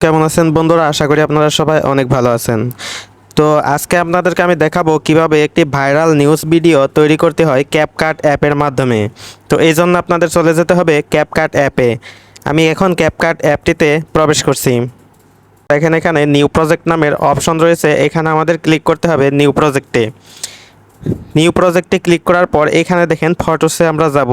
কেমন আছেন বন্ধুরা? আশা করি আপনারা সবাই অনেক ভালো আছেন। তো আজকে আপনাদেরকে আমি দেখাবো কিভাবে একটি ভাইরাল নিউজ ভিডিও তৈরি করতে হয় ক্যাপকাট অ্যাপের মাধ্যমে। তো এই জন্য আপনাদের চলে যেতে হবে ক্যাপকাট অ্যাপে। আমি এখন ক্যাপকাট অ্যাপটিতে প্রবেশ করছি। এখানে নিউ প্রজেক্ট নামের অপশন রয়েছে, এখানে আমাদের ক্লিক করতে হবে নিউ প্রজেক্টে। নিউ প্রজেক্টে ক্লিক করার পর এখানে দেখেন ফটোসে আমরা যাব।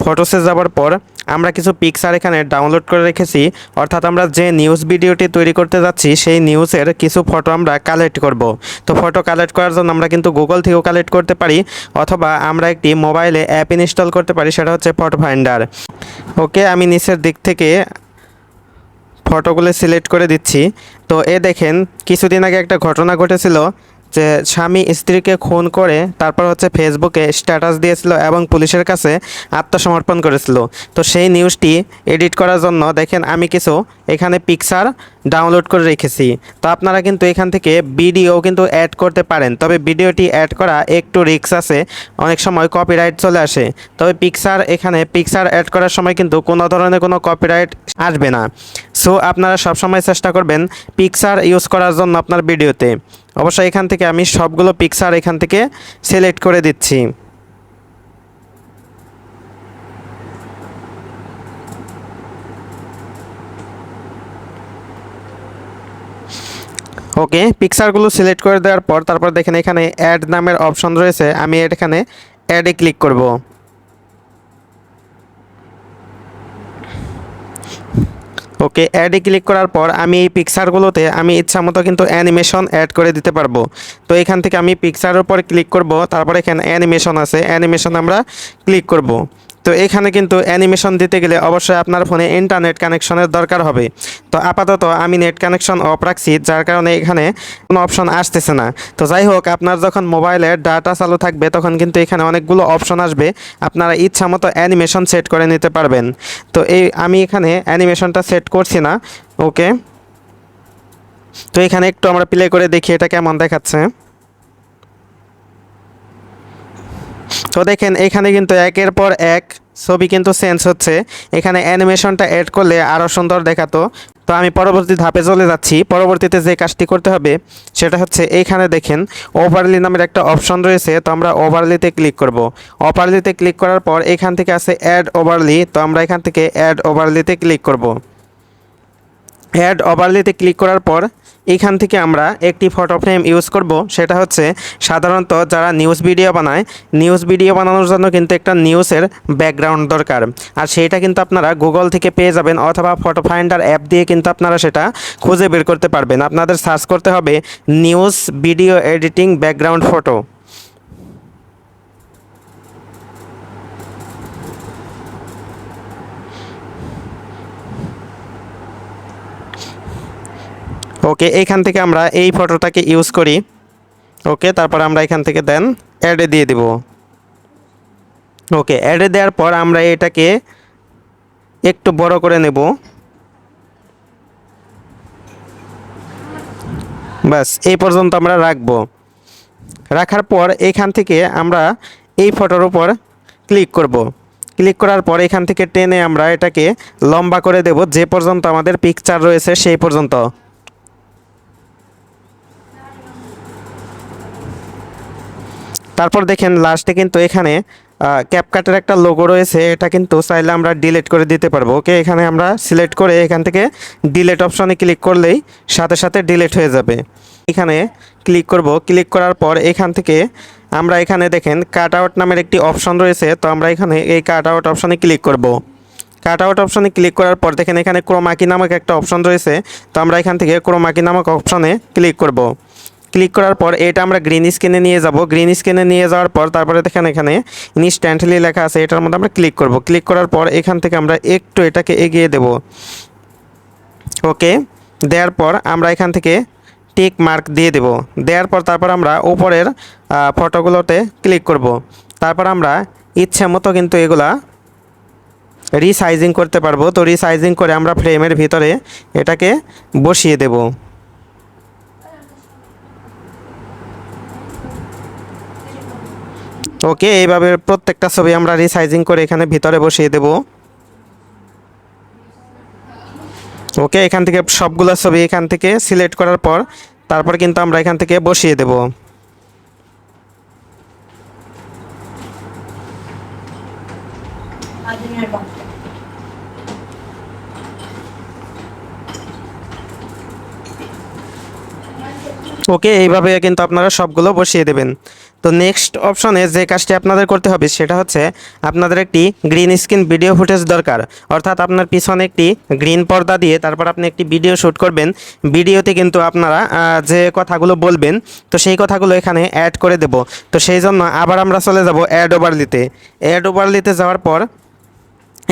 ফটোসে যাওয়ার পর আমরা কিছু পিকচার এখানে ডাউনলোড করে রেখেছি, অর্থাৎ আমরা যে নিউজ ভিডিওটি তৈরি করতে যাচ্ছি সেই নিউজের কিছু ফটো আমরা কালেক্ট করব। তো ফটো কালেক্ট করার জন্য আমরা কিন্তু গুগল থেকেও কালেক্ট করতে পারি, অথবা আমরা একটি মোবাইলে অ্যাপ ইনস্টল করতে পারি, সেটা হচ্ছে ফটো ফাইন্ডার। ওকে, আমি নিচের দিক থেকে ফটোগুলো সিলেক্ট করে দিচ্ছি। তো দেখেন কিছুদিন আগে একটা ঘটনা ঘটেছিল যে স্বামী স্ত্রীকে খুন করে তারপর হচ্ছে ফেসবুকে স্ট্যাটাস দিয়েছিল এবং পুলিশের কাছে আত্মসমর্পণ করেছিল। তো সেই নিউজটি এডিট করার জন্য দেখেন আমি কিছু এখানে পিকচার ডাউনলোড করে রেখেছি। তো আপনারা কিন্তু এখান থেকে ভিডিও কিন্তু অ্যাড করতে পারেন, তবে ভিডিওটি অ্যাড করা একটু রিস্ক আছে, অনেক সময় কপিরাইট চলে আসে। তবে পিকচার অ্যাড করার সময় কিন্তু কোনো ধরনের কোনো কপিরাইট আসবে না। সো আপনারা সবসময় চেষ্টা করবেন পিকচার ইউজ করার জন্য আপনার ভিডিওতে। অবশ্যই এখান থেকে আমি সবগুলো পিকচার এখান থেকে সিলেক্ট করে দিচ্ছি। ওকে, পিকচারগুলো সিলেক্ট করে দেওয়ার পর তারপর দেখেন এখানে অ্যাড নামের অপশন রয়েছে, আমি এখানে অ্যাডে ক্লিক করব। ওকে, অ্যাডে ক্লিক করার পর আমি এই পিকচারগুলোতে আমি ইচ্ছামতো কিন্তু অ্যানিমেশন অ্যাড করে দিতে পারবো। তো এখান থেকে আমি পিকচারের উপর ক্লিক করব, তারপর এখানে অ্যানিমেশন আছে, অ্যানিমেশন আমরা ক্লিক করব। তো এখানে কিন্তু অ্যানিমেশন দিতে গেলে অবশ্যই আপনার ফোনে ইন্টারনেট কানেকশনের দরকার হবে। তো আপাতত আমি নেট কানেকশন অফ রাখছি, যার কারণে এখানে কোনো অপশন আসতেছে না। তো যাই হোক, আপনার যখন মোবাইলে ডাটা চালু থাকবে তখন কিন্তু এখানে অনেকগুলো অপশন আসবে, আপনারা ইচ্ছা মতো অ্যানিমেশন সেট করে নিতে পারবেন। তো আমি এখানে অ্যানিমেশনটা সেট করছি না। ওকে, তো এখানে একটু আমরা প্লে করে দেখি এটা কেমন দেখাচ্ছে। তো দেখেন এখানে কিন্তু একের পর এক ছবি কিন্তু চেঞ্জ হচ্ছে। এখানে অ্যানিমেশনটা অ্যাড করলে আরও সুন্দর দেখাতো। তো আমি পরবর্তী ধাপে চলে যাচ্ছি। পরবর্তীতে যে কাজটি করতে হবে সেটা হচ্ছে এইখানে দেখেন ওভারলি নামের একটা অপশন রয়েছে, তো আমরা ওভারলিতে ক্লিক করব। ওভারলিতে ক্লিক করার পর এখান থেকে আছে অ্যাড ওভারলি, তো আমরা এখান থেকে অ্যাড ওভারলিতে ক্লিক করব। অ্যাড ওভারলিতে ক্লিক করার পর এইখান থেকে আমরা একটি ফটো ফ্রেম ইউজ করব। সেটা হচ্ছে সাধারণত যারা নিউজ ভিডিও বানায়, নিউজ ভিডিও বানানোর জন্য কিন্তু একটা নিউজের ব্যাকগ্রাউন্ড দরকার, আর সেইটা কিন্তু আপনারা গুগল থেকে পেয়ে যাবেন, অথবা ফটো ফাইন্ডার অ্যাপ দিয়ে কিন্তু আপনারা সেটা খুঁজে বের করতে পারবেন। আপনাদের সার্চ করতে হবে news video editing background photo. Okay, এইখান থেকে আমরা এই ফটোটাকে ইউজ করি। ওকে, তারপর আমরা এখান থেকে দেন অ্যাডে দিয়ে দিব। ওকে, অ্যাডে দেওয়ার পর আমরা এটাকে একটু বড় করে নেব। ব্যাস এই পর্যন্ত আমরা রাখবো। রাখার পর এখান থেকে আমরা এই ফটোর উপর ক্লিক করব। ক্লিক করার পর এখান থেকে টেনে আমরা এটাকে লম্বা করে দেব যে পর্যন্ত আমাদের পিকচার রয়েছে সেই পর্যন্ত। তারপর দেখেন লাস্টে কিন্তু এখানে ক্যাপকাটের একটা লোগো রয়েছে, এটা কিন্তু চাইলে আমরা ডিলিট করে দিতে পারবো। ওকে, এখানে আমরা সিলেক্ট করে এখান থেকে ডিলিট অপশনে ক্লিক করলেই সাথে সাথে ডিলিট হয়ে যাবে। এখানে ক্লিক করব। ক্লিক করার পর এখান থেকে আমরা এখানে দেখেন কাট আউট নামের একটি অপশন রয়েছে, তো আমরা এখানে এই কাট আউট অপশনে ক্লিক করব। কাট আউট অপশনে ক্লিক করার পর দেখেন এখানে ক্রোমাকি নামক একটা অপশন রয়েছে, তো আমরা এখান থেকে ক্রোমাকি নামক অপশনে ক্লিক করব। ক্লিক করার পর এটা আমরা গ্রিন স্ক্রিনে নিয়ে যাব। গ্রিন স্ক্রিনে নিয়ে যাওয়ার পর তারপরে দেখেন এখানে ইনস্ট্যান্টলি লেখা আছে, এটার মধ্যে আমরা ক্লিক করব। ক্লিক করার পর এখান থেকে আমরা একটু এটাকে এগিয়ে দেব। ওকে, দেওয়ার পর আমরা এখান থেকে টিক মার্ক দিয়ে দেব। দেওয়ার পর তারপর আমরা উপরের ফটোগুলোতে ক্লিক করব। তারপর আমরা ইচ্ছে মতো কিন্তু এগুলা রিসাইজিং করতে পারবো। তো রিসাইজিং করে আমরা ফ্রেমের ভিতরে এটাকে বসিয়ে দেব। ওকে, এইভাবে প্রত্যেকটা ছবি আমরা রিসাইজিং করে এখানে ভিতরে বসিয়ে দেব। ওকে, এখান থেকে সবগুলো ছবি এখান থেকে সিলেক্ট করার পর তারপর কিন্তু আমরা এখান থেকে বসিয়ে দেব। ওকে, এইভাবে কিন্তু আপনারা সবগুলো বসিয়ে দেবেন। তো নেক্সট অপশনে যে কাজটি আপনাদের করতে হবে সেটা হচ্ছে আপনাদের একটি গ্রিন স্ক্রিন ভিডিও ফুটেজ দরকার। অর্থাৎ আপনার পিছনে একটি গ্রিন পর্দা দিয়ে তারপর আপনি একটি ভিডিও শ্যুট করবেন। ভিডিওতে কিন্তু আপনারা যে কথাগুলো বলবেন তো সেই কথাগুলো এখানে অ্যাড করে দেব। তো সেই জন্য আবার আমরা চলে যাব অ্যাড ওভারলিতে। অ্যাড ওভারলিতে যাওয়ার পর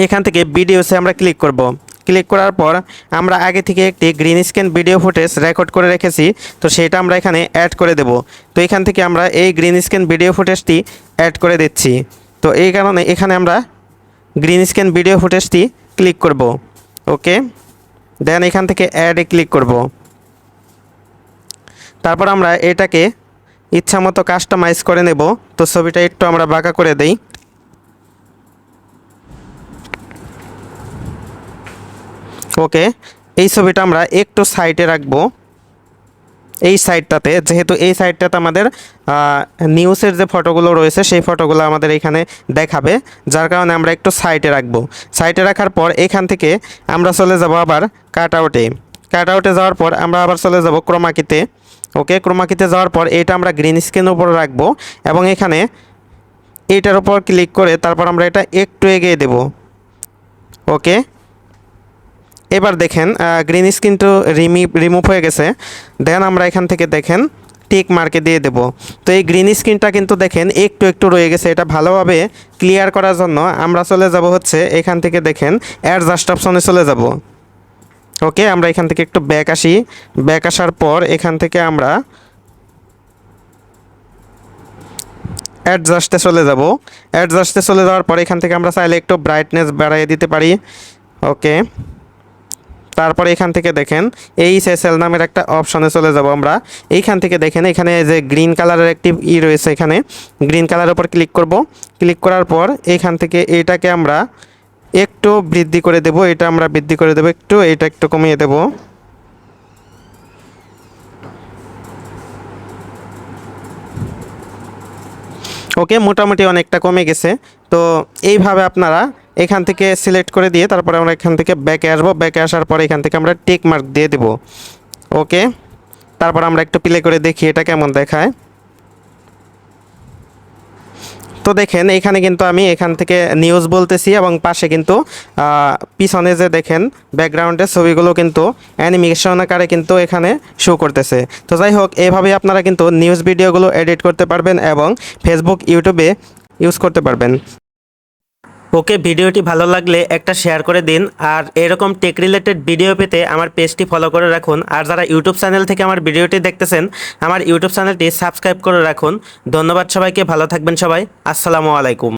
এখান থেকে ভিডিওসে আমরা ক্লিক করব। ক্লিক করার পর আমরা আগে থেকে একটি green screen video footage record করে রেখেছি, তো সেটা আমরা এখানে অ্যাড করে দেব। তো এখান থেকে আমরা এই গ্রিন স্ক্রিন ভিডিও ফুটেজটি অ্যাড করে দিচ্ছি। তো এই কারণে এখানে আমরা গ্রিন স্ক্রিন ভিডিও ফুটেজটি ক্লিক করব। ওকে, দেন এখান থেকে অ্যাডে ক্লিক করব। তারপর আমরা এটাকে ইচ্ছামতো কাস্টমাইজ করে নেব। তো ছবিটা একটু আমরা বাঁকা করে দেই। ওকে, এই ছবিটা আমরা একটু সাইডে রাখবো, এই সাইডটাতে, যেহেতু এই সাইডটাতে আমাদের নিউজের যে ফটোগুলো রয়েছে সেই ফটোগুলো আমাদের এখানে দেখাবে, যার কারণে আমরা একটু সাইডে রাখবো। সাইডে রাখার পর এখান থেকে আমরা চলে যাব আবার কাট আউটে। কাট আউটে যাওয়ার পর আমরা আবার চলে যাব ক্রোমাকিতে। ওকে, ক্রোমাকিতে যাওয়ার পর এটা আমরা গ্রিন স্ক্রিনের উপর রাখবো এবং এখানে এইটার উপর ক্লিক করে তারপর আমরা এটা একটু এগিয়ে দেব। ওকে, এবার দেখেন গ্রিন স্ক্রিন তো রিমুভ হয়ে গেছে। দেন আমরা এখান থেকে দেখেন টিক মার্কে দিয়ে দেব। তো এই গ্রিন স্ক্রিনটা কিন্তু দেখেন একটু একটু রয়ে গেছে, এটা ভালোভাবে ক্লিয়ার করার জন্য আমরা চলে যাব হচ্ছে এখান থেকে দেখেন অ্যাডজাস্ট অপশনে চলে যাব। ওকে, আমরা এখান থেকে একটু ব্যাক আসি। ব্যাক আসার পর এখান থেকে আমরা অ্যাডজাস্টে চলে যাব। অ্যাডজাস্টে চলে যাওয়ার পর এখান থেকে আমরা চাইলে একটু ব্রাইটনেস বাড়িয়ে দিতে পারি। ওকে, তারপরে এখান থেকে দেখেন এই সেসেল নামের একটা অপশনে চলে যাব আমরা। এইখান থেকে দেখেন এখানে যে গ্রিন কালারের একটি রয়েছে, এখানে গ্রিন কালারের উপর ক্লিক করব। ক্লিক করার পর এইখান থেকে এটাকে আমরা একটু বৃদ্ধি করে দেব। এটা আমরা বৃদ্ধি করে দেব একটু, এটা একটু কমিয়ে দেব। ওকে, মোটামুটি অনেকটা কমে গেছে। তো এইভাবে আপনারা এখান থেকে সিলেক্ট করে দিয়ে তারপরে আমরা এখান থেকে ব্যাকে আসবো। ব্যাকে আসার পরে এখান থেকে আমরা টিক মার্ক দিয়ে দেব। ওকে, তারপর আমরা একটু প্লে করে দেখি এটা কেমন দেখায়। তো দেখেন এখানে কিন্তু আমি এখান থেকে নিউজ বলতেছি এবং পাশে কিন্তু পিছনে যে দেখেন ব্যাকগ্রাউন্ডের ছবিগুলো কিন্তু অ্যানিমেশন আকারে কিন্তু এখানে শো করতেছে। তো যাই হোক, এভাবে আপনারা কিন্তু নিউজ ভিডিওগুলো এডিট করতে পারবেন এবং ফেসবুক ইউটিউবে ইউজ করতে পারবেন। ওকে, ভিডিওটি ভালো লাগলে একটা শেয়ার করে দিন। আর এরকম টেক রিলেটেড ভিডিও পেতে আমার পেজটি ফলো করে রাখুন। আর যারা ইউটিউব চ্যানেল থেকে আমার ভিডিওটি দেখতেছেন আমার ইউটিউব চ্যানেলটি সাবস্ক্রাইব করে রাখুন। ধন্যবাদ সবাইকে, ভালো থাকবেন সবাই। আসসালামু আলাইকুম।